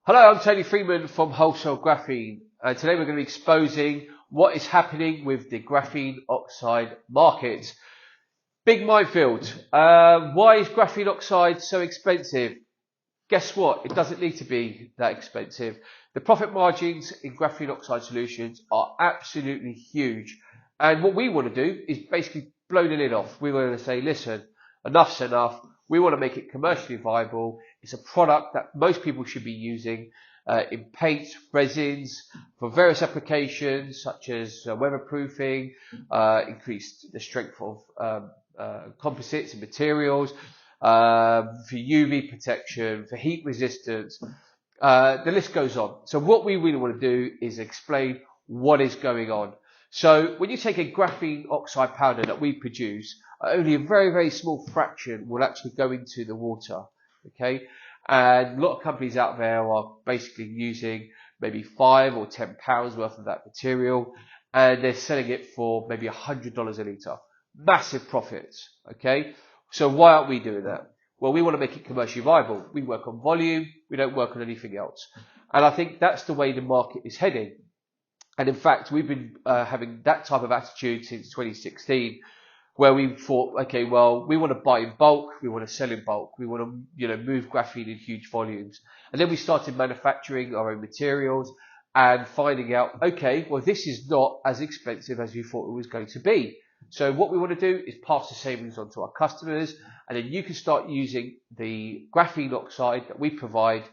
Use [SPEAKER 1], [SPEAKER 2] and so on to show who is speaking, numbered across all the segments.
[SPEAKER 1] Hello, I'm Tony Freeman from Wholesale Graphene, and today we're going to be exposing what is happening with the graphene oxide market. Big minefield. Why is graphene oxide so expensive? Guess what? It doesn't need to be that expensive. The profit margins in graphene oxide solutions are absolutely huge. And what we want to do is basically blow the lid off. We want to say, listen, enough's enough. We want to make it commercially viable. It's a product that most people should be using in paints, resins, for various applications such as weatherproofing, increase the strength of composites and materials, for UV protection, for heat resistance. The list goes on. So what we really want to do is explain what is going on. So when you take a graphene oxide powder that we produce, only a very, very small fraction will actually go into the water. Okay, and a lot of companies out there are basically using maybe 5 or 10 pounds worth of that material, and they're selling it for maybe $100 a litre. Massive profits. Okay, so why aren't we doing that? Well, we want to make it commercially viable. We work on volume. We don't work on anything else. And I think that's the way the market is heading. And in fact, we've been having that type of attitude since 2016, where we thought, okay, well, we want to buy in bulk, we want to sell in bulk, we want to, move graphene in huge volumes. And then we started manufacturing our own materials and finding out, okay, well, this is not as expensive as we thought it was going to be. So what we want to do is pass the savings on to our customers, and then you can start using the graphene oxide that we provide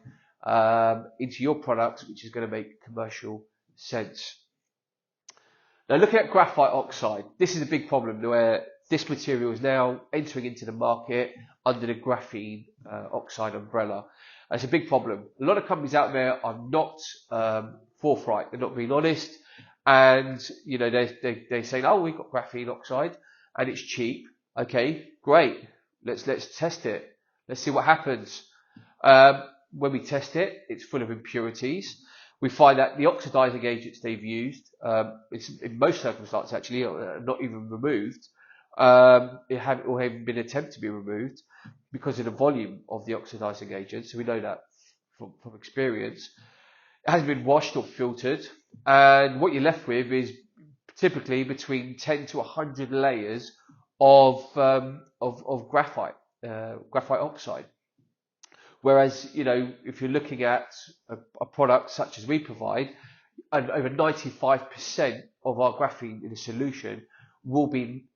[SPEAKER 1] into your products, which is going to make commercial sense. Now, looking at graphite oxide, this is a big problem where this material is now entering into the market under the graphene oxide umbrella. It's a big problem. A lot of companies out there are not forthright. They're not being honest, and they're saying, "Oh, we've got graphene oxide and it's cheap. Okay, great. Let's test it. Let's see what happens." When we test it, it's full of impurities. We find that the oxidizing agents they've used, it's in most circumstances actually not even removed. It hadn't or even been attempted to be removed because of the volume of the oxidizing agent. So we know that from experience. It hasn't been washed or filtered, and what you're left with is typically between 10 to 100 layers of graphite oxide. Whereas, if you're looking at a product such as we provide, and over 95% of our graphene in a solution will be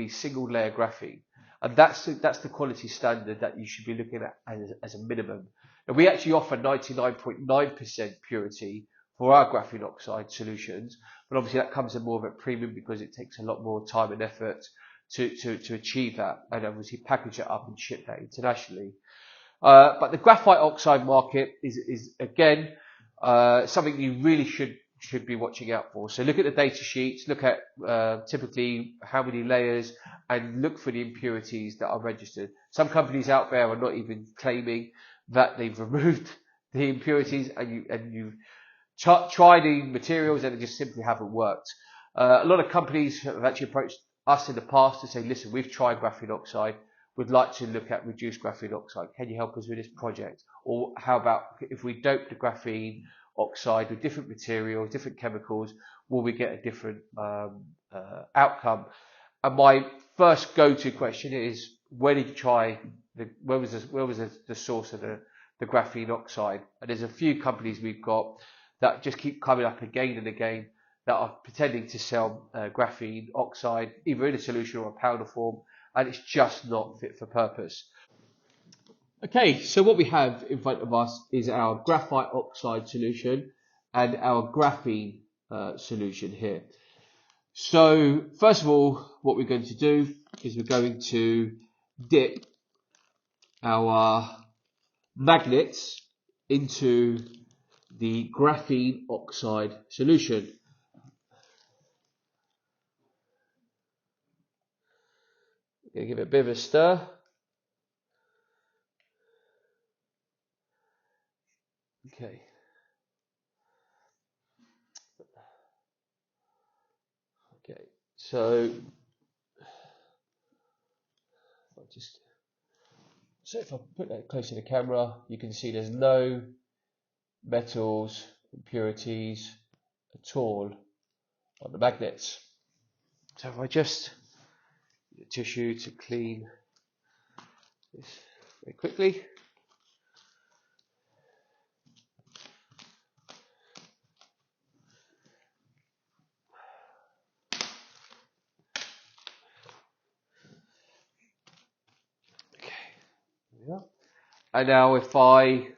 [SPEAKER 1] single layer graphene, and that's the quality standard that you should be looking at as a minimum. And we actually offer 99.9% purity for our graphene oxide solutions, but obviously that comes at more of a premium because it takes a lot more time and effort to achieve that, and obviously package it up and ship that internationally. But the graphite oxide market is again something you really should be watching out for. So look at the data sheets, look at typically how many layers, and look for the impurities that are registered. Some companies out there are not even claiming that they've removed the impurities, and you've tried the materials and it just simply haven't worked. A lot of companies have actually approached us in the past to say, listen, we've tried graphene oxide. Would like to look at reduced graphene oxide. Can you help us with this project? Or how about if we dope the graphene oxide with different materials, different chemicals, will we get a different outcome? And my first go-to question is, where did you try? Where was the source of the graphene oxide? And there's a few companies we've got that just keep coming up again and again that are pretending to sell graphene oxide either in a solution or a powder form, and it's just not fit for purpose. Okay, so what we have in front of us is our graphite oxide solution and our graphene solution here. So first of all, what we're going to do is we're going to dip our magnets into the graphene oxide solution. Going to give it a bit of a stir. Okay. Okay. So if I put that close to the camera, you can see there's no metals, impurities at all on the magnets. So if I just use a tissue to clean this very quickly. Okay, there we are. And now if I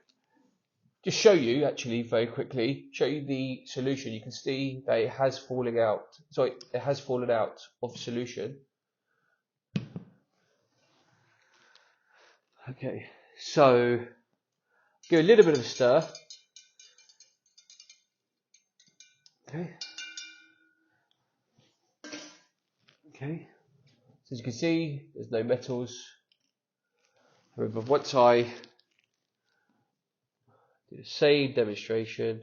[SPEAKER 1] just show you, actually very quickly, show you the solution, you can see that it has fallen out. Sorry, it has fallen out of solution. Okay, so give a little bit of a stir. Okay. Okay. So as you can see, there's no metals. However, once I do the same demonstration,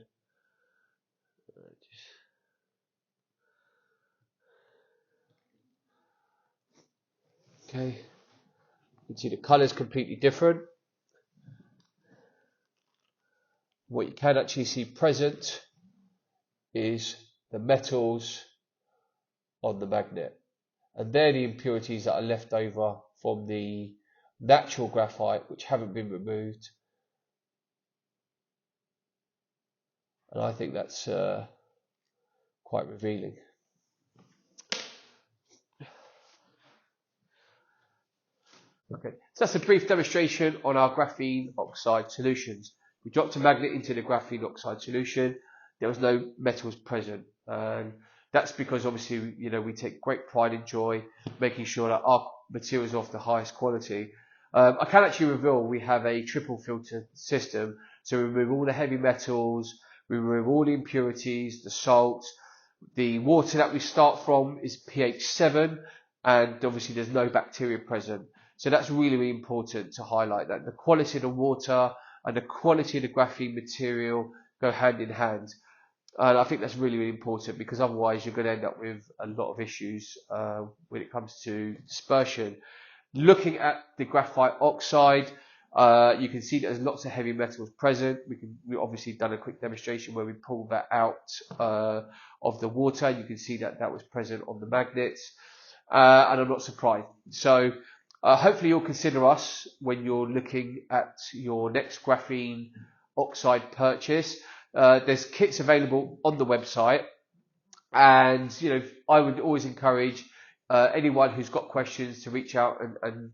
[SPEAKER 1] okay, you can see the colour is completely different. What you can actually see present is the metals on the magnet, and they're the impurities that are left over from the natural graphite which haven't been removed. And I think that's quite revealing. Okay, so that's a brief demonstration on our graphene oxide solutions. We dropped a magnet into the graphene oxide solution. There was no metals present, and that's because obviously, you know, we take great pride and joy making sure that our materials are of the highest quality. I can actually reveal we have a triple filter system, so we remove all the heavy metals, we remove all the impurities, the salts. The water that we start from is pH 7, and obviously there's no bacteria present. So that's really, really important to highlight, that the quality of the water and the quality of the graphene material go hand in hand. And I think that's really, really important, because otherwise you're going to end up with a lot of issues when it comes to dispersion. Looking at the graphite oxide, you can see that there's lots of heavy metals present. We've obviously done a quick demonstration where we pulled that out of the water. You can see that that was present on the magnets, and I'm not surprised. So hopefully you'll consider us when you're looking at your next graphene oxide purchase. There's kits available on the website, and you know, I would always encourage anyone who's got questions to reach out and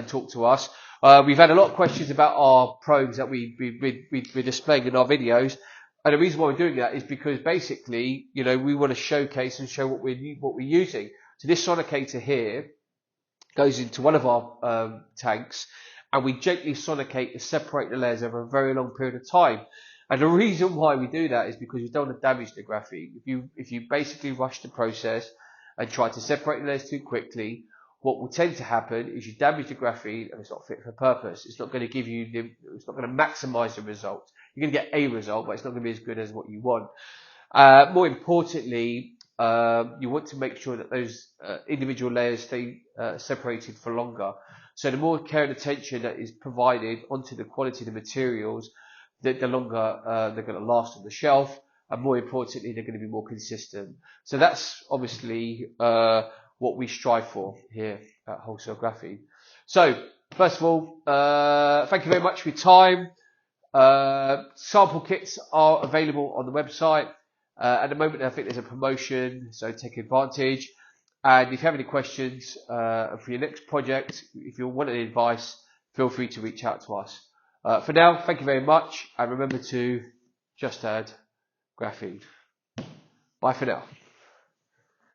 [SPEAKER 1] talk to us. We've had a lot of questions about our probes that we're displaying in our videos, and the reason why we're doing that is because basically, you know, we want to showcase and show what we're using. So this sonicator here goes into one of our tanks, and we gently sonicate to separate the layers over a very long period of time. And the reason why we do that is because we don't want to damage the graphene. If you basically rush the process and try to separate the layers too quickly, what will tend to happen is you damage the graphene and it's not fit for purpose. It's not going to give you it's not going to maximize the result. You're going to get a result, but it's not going to be as good as what you want. More importantly, you want to make sure that those individual layers stay separated for longer. So the more care and attention that is provided onto the quality of the materials, the longer they're going to last on the shelf, and more importantly, they're going to be more consistent. So that's obviously what we strive for here at Wholesale Graphene. So first of all, thank you very much for your time. Sample kits are available on the website. At the moment, I think there's a promotion, so take advantage. And if you have any questions for your next project, if you want any advice, feel free to reach out to us. For now, thank you very much, and remember to just add graphene. Bye for now.